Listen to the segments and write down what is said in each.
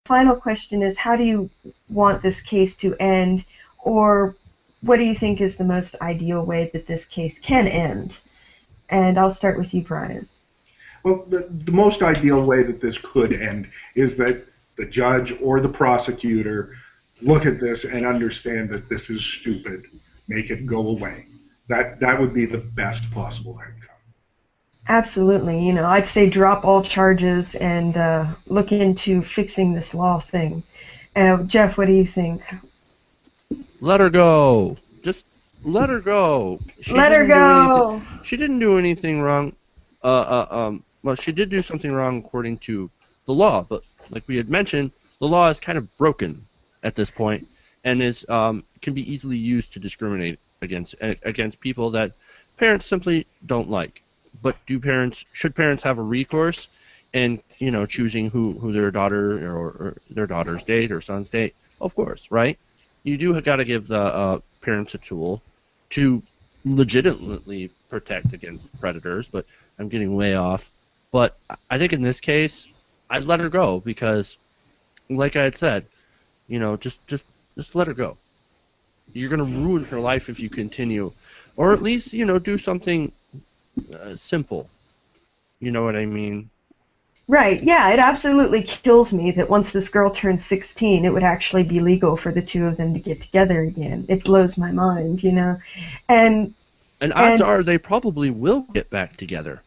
final question is, how do you want this case to end, or what do you think is the most ideal way that this case can end? And I'll start with you, Brian. Well, the most ideal way that this could end is that the judge or the prosecutor look at this and understand that this is stupid, make it go away. That would be the best possible outcome. Absolutely. You know, I'd say drop all charges and look into fixing this law thing. Jeff, what do you think? Let her go. Just let her go. Let her go. She didn't do anything wrong. Well, she did do something wrong according to the law, but like we had mentioned, the law is kind of broken at this point and is can be easily used to discriminate against people that parents simply don't like. But should parents have a recourse in, you know, choosing who their daughter or their daughter's date or son's date? Of course, right? You do got to give the parents a tool to legitimately protect against predators, but I'm getting way off. But I think in this case, I'd let her go because, like I had said, you know, just let her go. You're going to ruin her life if you continue, or at least, you know, do something simple. You know what I mean? Right, yeah, it absolutely kills me that once this girl turns 16, it would actually be legal for the two of them to get together again. It blows my mind, you know. And odds are they probably will get back together.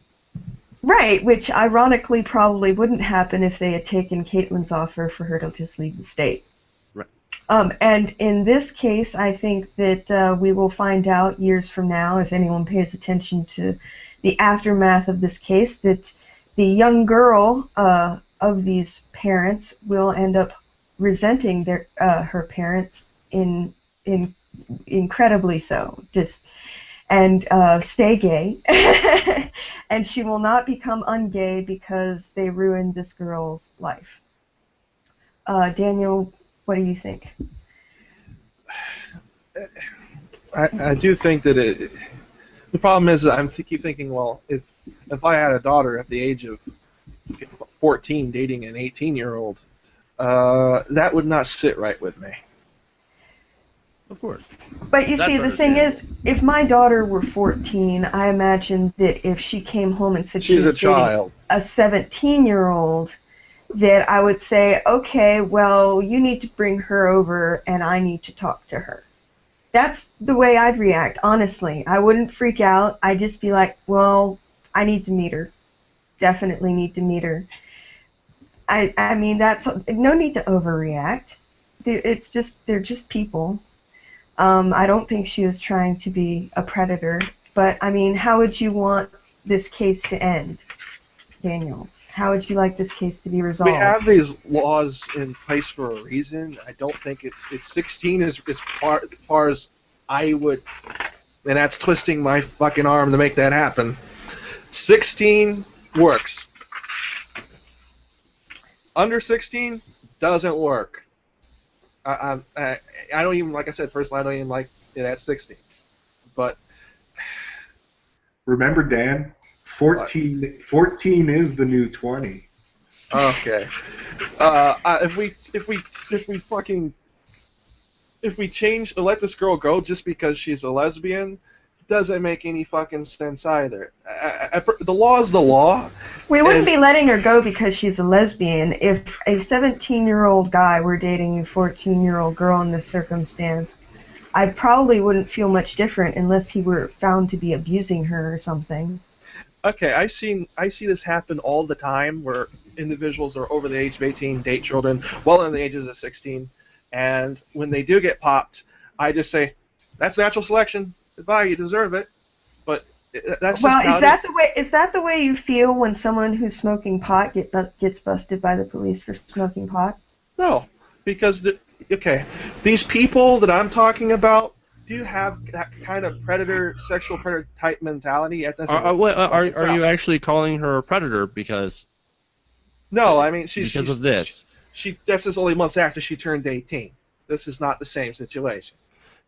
Right, which ironically probably wouldn't happen if they had taken Kaitlyn's offer for her to just leave the state. Right. And in this case, I think that we will find out years from now, if anyone pays attention to the aftermath of this case, that the young girl of these parents will end up resenting her parents incredibly so. And stay gay. And she will not become ungay because they ruined this girl's life. Daniel, what do you think? I do think that the problem is I keep thinking, well, if I had a daughter at the age of 14 dating an 18-year-old, that would not sit right with me. Of course. But you see, the thing is, if my daughter were 14, I imagine that if she came home and said she was dating a 17-year-old, that I would say, okay, well, you need to bring her over and I need to talk to her. That's the way I'd react, honestly. I wouldn't freak out. I'd just be like, well, I need to meet her. Definitely need to meet her. I mean, that's no need to overreact. They're just people. I don't think she was trying to be a predator, but I mean, how would you want this case to end, Daniel? How would you like this case to be resolved? We have these laws in place for a reason. I don't think it's 16 as far as I would, and that's twisting my fucking arm to make that happen. 16 works. Under 16 doesn't work. I don't even, like I said, personally, I don't even like it at 16. But remember, Dan, 14 is the new 20. Okay. If we change, let this girl go just because she's a lesbian, doesn't make any fucking sense either. The law is the law. We wouldn't be letting her go because she's a lesbian. If a 17-year-old guy were dating a 14-year-old girl in this circumstance, I probably wouldn't feel much different unless he were found to be abusing her or something. Okay, I see this happen all the time where individuals are over the age of 18, date children well in the ages of 16, and when they do get popped, I just say, that's natural selection. Goodbye, you deserve it. But that's just how it is. Is that the way you feel when someone who's smoking pot gets busted by the police for smoking pot? No, because these people that I'm talking about do have that kind of sexual predator type mentality. Are you actually calling her a predator because? No, I mean because of this. This is only months after she turned 18. This is not the same situation.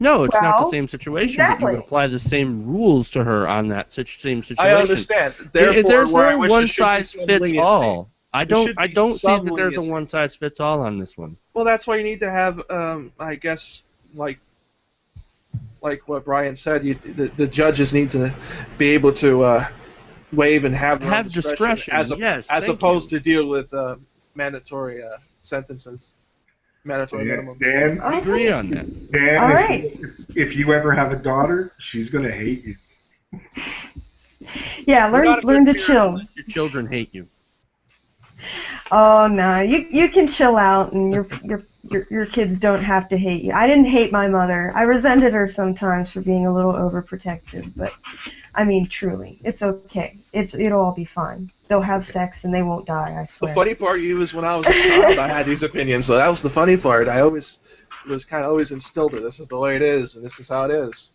No, it's not the same situation, exactly. but you would apply the same rules to her on that same situation. I understand. There's no one-size-fits-all I don't see that there's a one size fits all on this one. Well, that's why you need to have, I guess, like what Brian said, the judges need to be able to waive and have discretion as opposed to deal with mandatory sentences, mandatory minimums. Dan, I agree on that. Dan, all right. If you ever have a daughter, she's gonna hate you. Yeah, learn to chill. Your children hate you. Oh no, you can chill out, and your kids don't have to hate you. I didn't hate my mother. I resented her sometimes for being a little overprotective, but I mean, truly, it's okay. It'll all be fine. They'll have sex and they won't die. I swear. The funny part is when I was a child, I had these opinions, so that was the funny part. I always was kind of always instilled that this is the way it is, and this is how it is.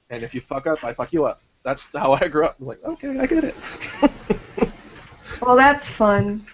And if you fuck up, I fuck you up. That's how I grew up. I'm like, okay, I get it. Well, that's fun.